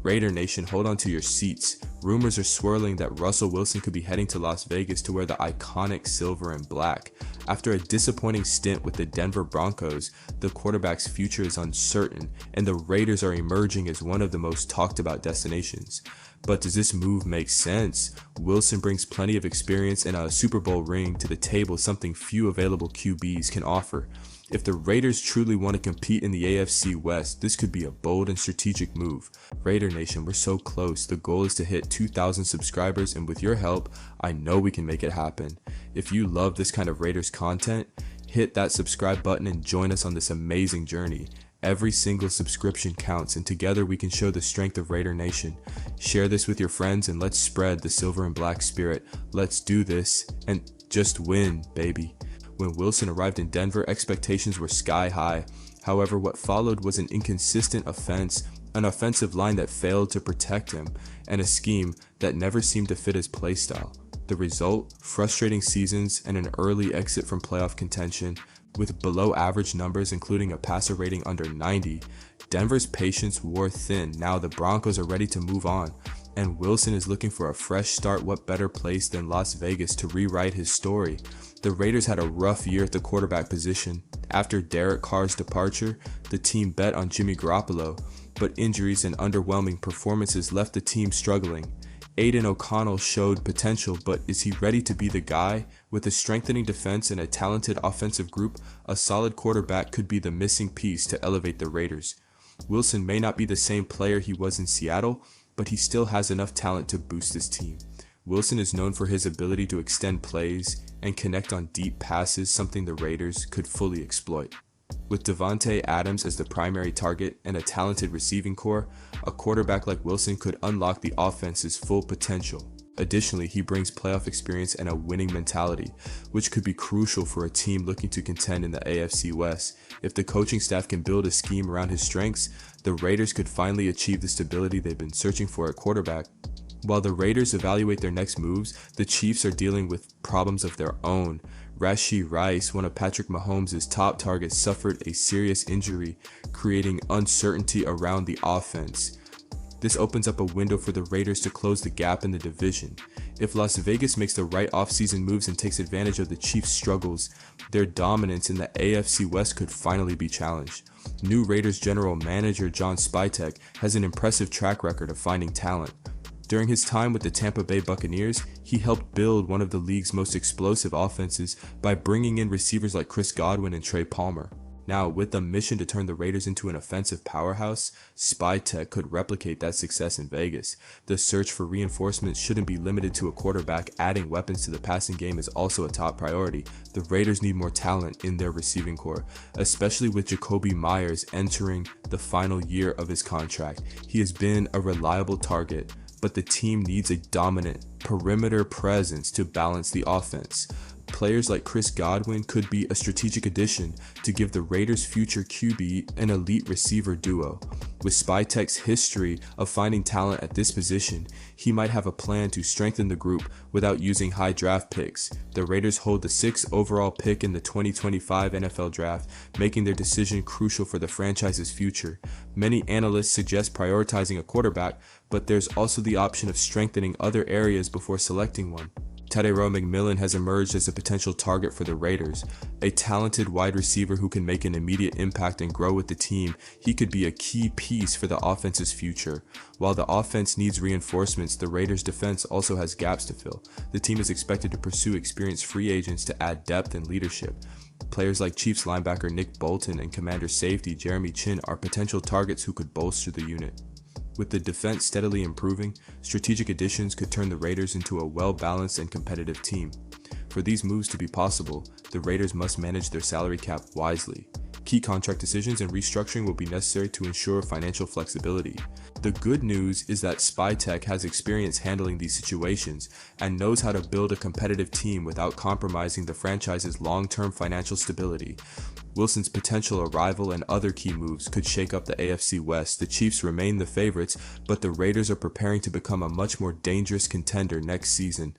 Raider Nation, hold on to your seats. Rumors are swirling that Russell Wilson could be heading to Las Vegas to wear the iconic silver and black. After a disappointing stint with the Denver Broncos, the quarterback's future is uncertain, and the Raiders are emerging as one of the most talked about destinations. But does this move make sense? Wilson brings plenty of experience and a Super Bowl ring to the table, something few available QBs can offer. If the Raiders truly want to compete in the AFC West, this could be a bold and strategic move. Raider Nation, we're so close. The goal is to hit 2,000 subscribers, and with your help, I know we can make it happen. If you love this kind of Raiders content, hit that subscribe button and join us on this amazing journey. Every single subscription counts, and together we can show the strength of Raider Nation. Share this with your friends and let's spread the silver and black spirit. Let's do this and just win, baby. When Wilson arrived in Denver, expectations were sky high. However, what followed was an inconsistent offense, an offensive line that failed to protect him, and a scheme that never seemed to fit his playstyle. The result? Frustrating seasons and an early exit from playoff contention. With below average numbers, including a passer rating under 90, Denver's patience wore thin. Now the Broncos are ready to move on, and Wilson is looking for a fresh start. What better place than Las Vegas to rewrite his story? The Raiders had a rough year at the quarterback position. After Derek Carr's departure, the team bet on Jimmy Garoppolo, but injuries and underwhelming performances left the team struggling. Aiden O'Connell showed potential, but is he ready to be the guy? With a strengthening defense and a talented offensive group, a solid quarterback could be the missing piece to elevate the Raiders. Wilson may not be the same player he was in Seattle, but he still has enough talent to boost his team. Wilson is known for his ability to extend plays and connect on deep passes, something the Raiders could fully exploit. With Davante Adams as the primary target and a talented receiving core, a quarterback like Wilson could unlock the offense's full potential. Additionally, he brings playoff experience and a winning mentality, which could be crucial for a team looking to contend in the AFC West. If the coaching staff can build a scheme around his strengths, the Raiders could finally achieve the stability they've been searching for at quarterback. While the Raiders evaluate their next moves, the Chiefs are dealing with problems of their own. Rashee Rice, one of Patrick Mahomes' top targets, suffered a serious injury, creating uncertainty around the offense. This opens up a window for the Raiders to close the gap in the division. If Las Vegas makes the right offseason moves and takes advantage of the Chiefs' struggles, their dominance in the AFC West could finally be challenged. New Raiders general manager John Spytek has an impressive track record of finding talent. During his time with the Tampa Bay Buccaneers, he helped build one of the league's most explosive offenses by bringing in receivers like Chris Godwin and Trey Palmer. Now, with the mission to turn the Raiders into an offensive powerhouse, Spytek could replicate that success in Vegas. The search for reinforcements shouldn't be limited to a quarterback. Adding weapons to the passing game is also a top priority. The Raiders need more talent in their receiving core, especially with Jakobi Meyers entering the final year of his contract. He has been a reliable target, but the team needs a dominant perimeter presence to balance the offense. Players like Chris Godwin could be a strategic addition to give the Raiders' future QB an elite receiver duo. With Spytek's history of finding talent at this position, he might have a plan to strengthen the group without using high draft picks. The Raiders hold the 6th overall pick in the 2025 NFL Draft, making their decision crucial for the franchise's future. Many analysts suggest prioritizing a quarterback, but there's also the option of strengthening other areas before selecting one. Tyrell McMillan has emerged as a potential target for the Raiders. A talented wide receiver who can make an immediate impact and grow with the team, he could be a key piece for the offense's future. While the offense needs reinforcements, the Raiders' defense also has gaps to fill. The team is expected to pursue experienced free agents to add depth and leadership. Players like Chiefs linebacker Nick Bolton and Commander safety Jeremy Chin are potential targets who could bolster the unit. With the defense steadily improving, strategic additions could turn the Raiders into a well-balanced and competitive team. For these moves to be possible, the Raiders must manage their salary cap wisely. Key contract decisions and restructuring will be necessary to ensure financial flexibility. The good news is that Spytek has experience handling these situations and knows how to build a competitive team without compromising the franchise's long-term financial stability. Wilson's potential arrival and other key moves could shake up the AFC West. The Chiefs remain the favorites, but the Raiders are preparing to become a much more dangerous contender next season.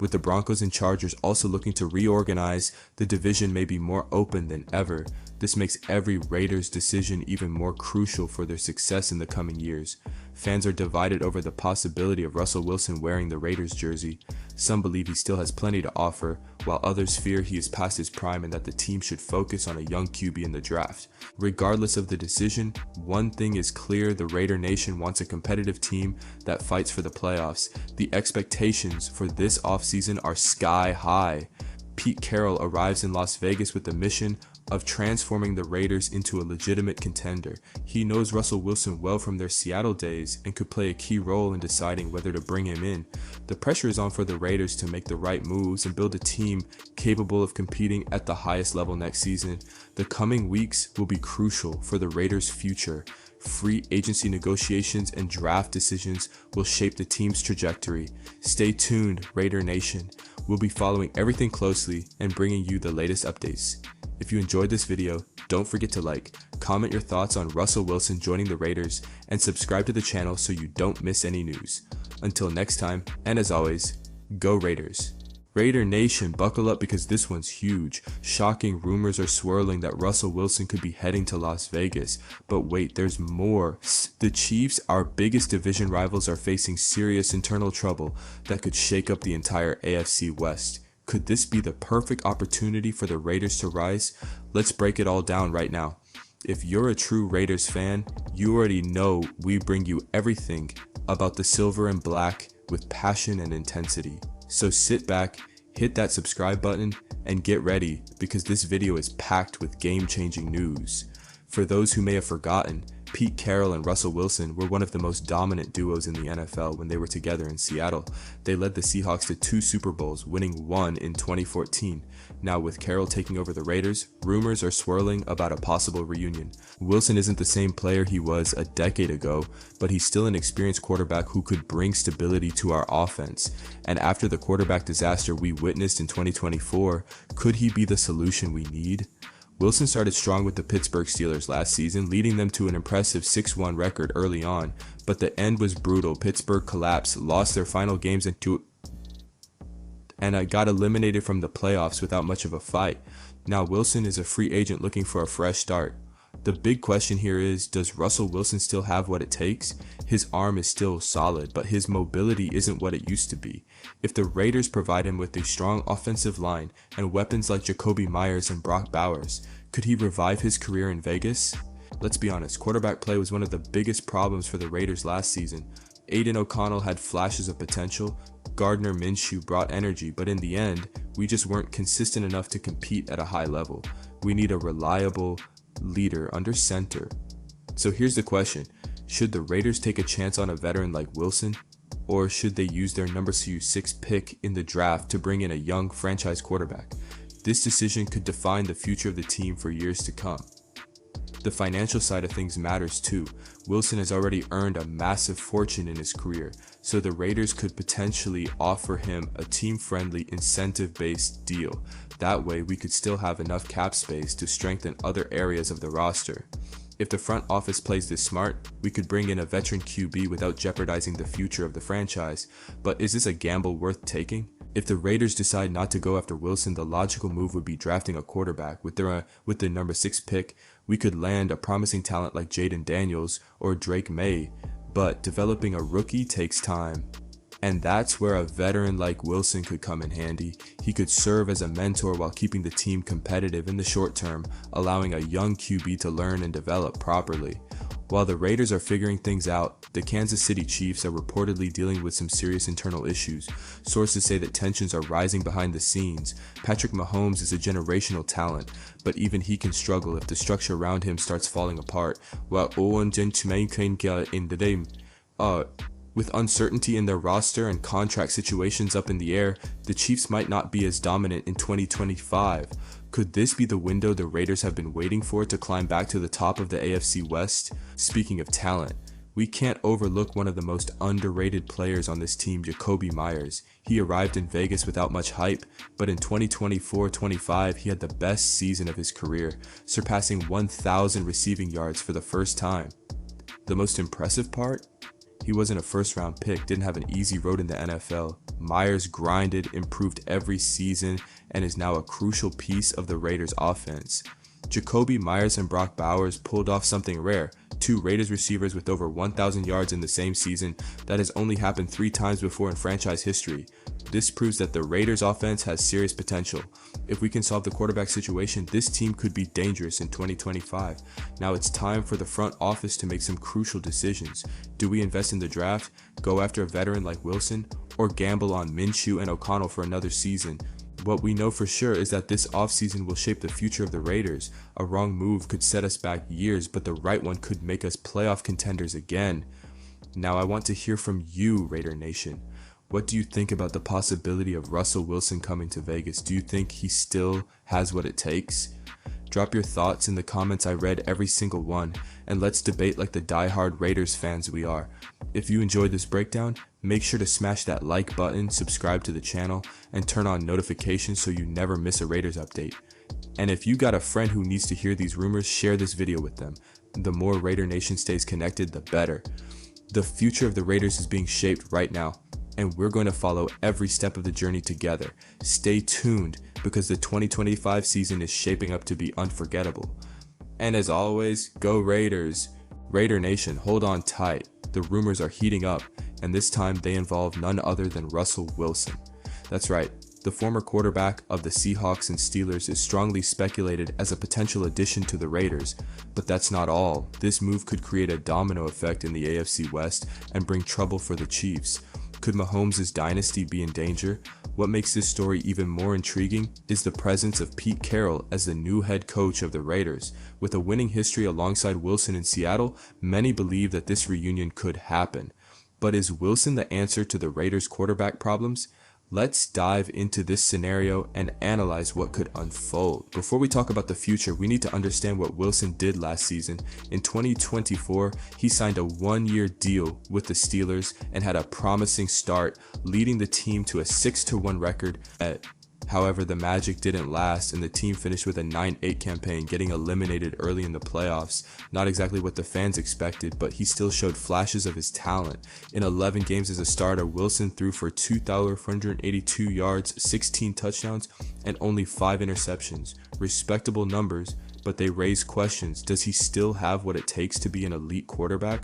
With the Broncos and Chargers also looking to reorganize, the division may be more open than ever. This makes every Raiders decision even more crucial for their success in the coming years. Fans are divided over the possibility of Russell Wilson wearing the Raiders jersey. Some believe he still has plenty to offer, while others fear he is past his prime and that the team should focus on a young QB in the draft. Regardless of the decision, one thing is clear: the Raider Nation wants a competitive team that fights for the playoffs. The expectations for this offseason are sky high. Pete Carroll arrives in Las Vegas with the mission of transforming the Raiders into a legitimate contender. He knows Russell Wilson well from their Seattle days and could play a key role in deciding whether to bring him in. The pressure is on for the Raiders to make the right moves and build a team capable of competing at the highest level next season. The coming weeks will be crucial for the Raiders' future. Free agency negotiations and draft decisions will shape the team's trajectory. Stay tuned, Raider Nation. We'll be following everything closely and bringing you the latest updates. If you enjoyed this video, don't forget to like, comment your thoughts on Russell Wilson joining the Raiders, and subscribe to the channel so you don't miss any news. Until next time, and as always, go Raiders. Raider Nation, buckle up because this one's huge. Shocking rumors are swirling that Russell Wilson could be heading to Las Vegas. But wait, there's more. The Chiefs, our biggest division rivals, are facing serious internal trouble that could shake up the entire AFC West. Could this be the perfect opportunity for the Raiders to rise? Let's break it all down right now. If you're a true Raiders fan, you already know we bring you everything about the silver and black with passion and intensity. So sit back, hit that subscribe button, and get ready because this video is packed with game-changing news. For those who may have forgotten, Pete Carroll and Russell Wilson were one of the most dominant duos in the NFL when they were together in Seattle. They led the Seahawks to 2 Super Bowls, winning 1 in 2014. Now with Carroll taking over the Raiders, rumors are swirling about a possible reunion. Wilson isn't the same player he was a decade ago, but he's still an experienced quarterback who could bring stability to our offense. And after the quarterback disaster we witnessed in 2024, could he be the solution we need? Wilson started strong with the Pittsburgh Steelers last season, leading them to an impressive 6-1 record early on, but the end was brutal. Pittsburgh collapsed, lost their final games and got eliminated from the playoffs without much of a fight. Now Wilson is a free agent looking for a fresh start. The big question here is, does Russell Wilson still have what it takes? His arm is still solid, but his mobility isn't what it used to be. If the Raiders provide him with a strong offensive line and weapons like Jacoby Myers and Brock Bowers, could he revive his career in Vegas? Let's be honest, quarterback play was one of the biggest problems for the Raiders last season. Aiden O'Connell had flashes of potential, Gardner Minshew brought energy, but in the end, we just weren't consistent enough to compete at a high level. We need a reliable leader under center. So here's the question: should the Raiders take a chance on a veteran like Wilson, or should they use their number 6 pick in the draft to bring in a young franchise quarterback? This decision could define the future of the team for years to come. The financial side of things matters too. Wilson has already earned a massive fortune in his career, so the Raiders could potentially offer him a team-friendly, incentive-based deal. That way, we could still have enough cap space to strengthen other areas of the roster. If the front office plays this smart, we could bring in a veteran QB without jeopardizing the future of the franchise. But is this a gamble worth taking? If the Raiders decide not to go after Wilson, the logical move would be drafting a quarterback. With the number 6 pick, we could land a promising talent like Jaden Daniels or Drake May, but developing a rookie takes time. And that's where a veteran like Wilson could come in handy. He could serve as a mentor while keeping the team competitive in the short term, allowing a young QB to learn and develop properly. While the Raiders are figuring things out, the Kansas City Chiefs are reportedly dealing with some serious internal issues. Sources say that tensions are rising behind the scenes. Patrick Mahomes is a generational talent, but even he can struggle if the structure around him starts falling apart. With uncertainty in their roster and contract situations up in the air, the Chiefs might not be as dominant in 2025. Could this be the window the Raiders have been waiting for to climb back to the top of the AFC West? Speaking of talent, we can't overlook one of the most underrated players on this team, Jacoby Myers. He arrived in Vegas without much hype, but in 2024-25 he had the best season of his career, surpassing 1,000 receiving yards for the first time. The most impressive part? He wasn't a first-round pick, didn't have an easy road in the NFL. Myers grinded, improved every season, and is now a crucial piece of the Raiders' offense. Jacoby Myers and Brock Bowers pulled off something rare, two Raiders receivers with over 1,000 yards in the same season. That has only happened 3 times before in franchise history. This proves that the Raiders offense has serious potential. If we can solve the quarterback situation, this team could be dangerous in 2025. Now it's time for the front office to make some crucial decisions. Do we invest in the draft, go after a veteran like Wilson, or gamble on Minshew and O'Connell for another season? What we know for sure is that this offseason will shape the future of the Raiders. A wrong move could set us back years, but the right one could make us playoff contenders again. Now I want to hear from you, Raider Nation. What do you think about the possibility of Russell Wilson coming to Vegas? Do you think he still has what it takes? Drop your thoughts in the comments. I read every single one, and let's debate like the die-hard Raiders fans we are. If you enjoyed this breakdown, make sure to smash that like button, subscribe to the channel, and turn on notifications so you never miss a Raiders update. And if you got a friend who needs to hear these rumors, share this video with them. The more Raider Nation stays connected, the better. The future of the Raiders is being shaped right now, and we're going to follow every step of the journey together. Stay tuned, because the 2025 season is shaping up to be unforgettable. And as always, go Raiders! Raider Nation, hold on tight. The rumors are heating up, and this time they involve none other than Russell Wilson. That's right, the former quarterback of the Seahawks and Steelers is strongly speculated as a potential addition to the Raiders. But that's not all. This move could create a domino effect in the AFC West and bring trouble for the Chiefs. Could Mahomes' dynasty be in danger? What makes this story even more intriguing is the presence of Pete Carroll as the new head coach of the Raiders. With a winning history alongside Wilson in Seattle, many believe that this reunion could happen. But is Wilson the answer to the Raiders' quarterback problems? Let's dive into this scenario and analyze what could unfold. Before we talk about the future, we need to understand what Wilson did last season. In 2024, he signed a 1-year deal with the Steelers and had a promising start, leading the team to a 6-1 record. However, the magic didn't last, and the team finished with a 9-8 campaign, getting eliminated early in the playoffs. Not exactly what the fans expected, but he still showed flashes of his talent. In 11 games as a starter, Wilson threw for 2,482 yards, 16 touchdowns, and only 5 interceptions. Respectable numbers, but they raise questions. Does he still have what it takes to be an elite quarterback,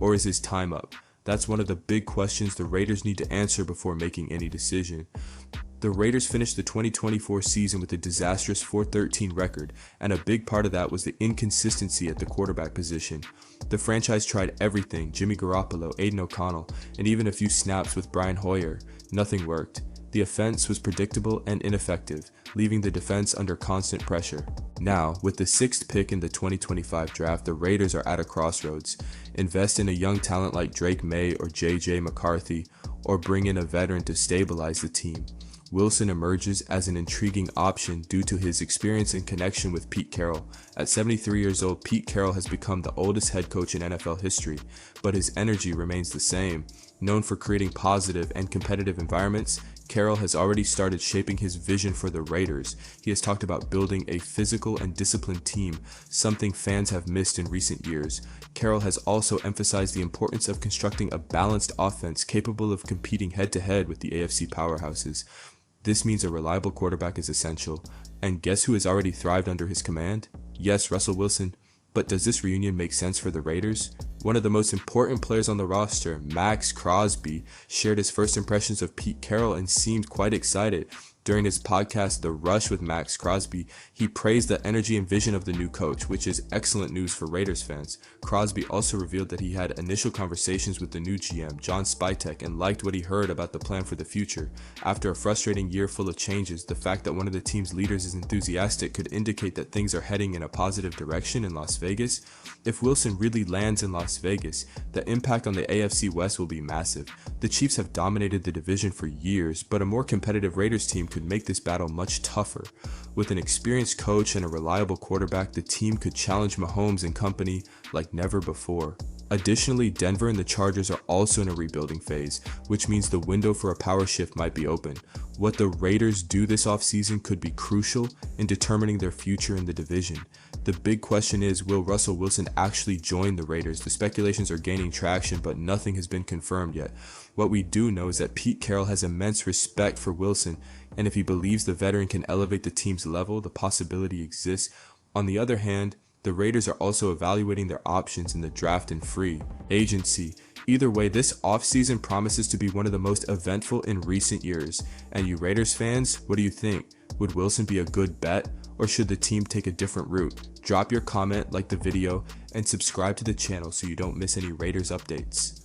or is his time up? That's one of the big questions the Raiders need to answer before making any decision. The Raiders finished the 2024 season with a disastrous 4-13 record, and a big part of that was the inconsistency at the quarterback position. The franchise tried everything: Jimmy Garoppolo, Aiden O'Connell, and even a few snaps with Brian Hoyer. Nothing worked. The offense was predictable and ineffective, leaving the defense under constant pressure. Now, with the 6th pick in the 2025 draft, the Raiders are at a crossroads. Invest in a young talent like Drake May or J.J. McCarthy, or bring in a veteran to stabilize the team. Wilson emerges as an intriguing option due to his experience and connection with Pete Carroll. At 73 years old, Pete Carroll has become the oldest head coach in NFL history, but his energy remains the same. Known for creating positive and competitive environments, Carroll has already started shaping his vision for the Raiders. He has talked about building a physical and disciplined team, something fans have missed in recent years. Carroll has also emphasized the importance of constructing a balanced offense capable of competing head-to-head with the AFC powerhouses. This means a reliable quarterback is essential. And guess who has already thrived under his command? Yes, Russell Wilson. But does this reunion make sense for the Raiders? One of the most important players on the roster, Max Crosby, shared his first impressions of Pete Carroll and seemed quite excited. During his podcast, The Rush with Max Crosby, he praised the energy and vision of the new coach, which is excellent news for Raiders fans. Crosby also revealed that he had initial conversations with the new GM, John Spytek, and liked what he heard about the plan for the future. After a frustrating year full of changes, the fact that one of the team's leaders is enthusiastic could indicate that things are heading in a positive direction in Las Vegas. If Wilson really lands in Las Vegas, the impact on the AFC West will be massive. The Chiefs have dominated the division for years, but a more competitive Raiders team could make this battle much tougher. With an experienced coach and a reliable quarterback, the team could challenge Mahomes and company like never before. Additionally, Denver and the Chargers are also in a rebuilding phase, which means the window for a power shift might be open. What the Raiders do this offseason could be crucial in determining their future in the division. The big question is, will Russell Wilson actually join the Raiders? The speculations are gaining traction, but nothing has been confirmed yet. What we do know is that Pete Carroll has immense respect for Wilson, and if he believes the veteran can elevate the team's level, the possibility exists. On the other hand, the Raiders are also evaluating their options in the draft and free agency. Either way, this offseason promises to be one of the most eventful in recent years. And you Raiders fans, what do you think? Would Wilson be a good bet, or should the team take a different route? Drop your comment, like the video, and subscribe to the channel so you don't miss any Raiders updates.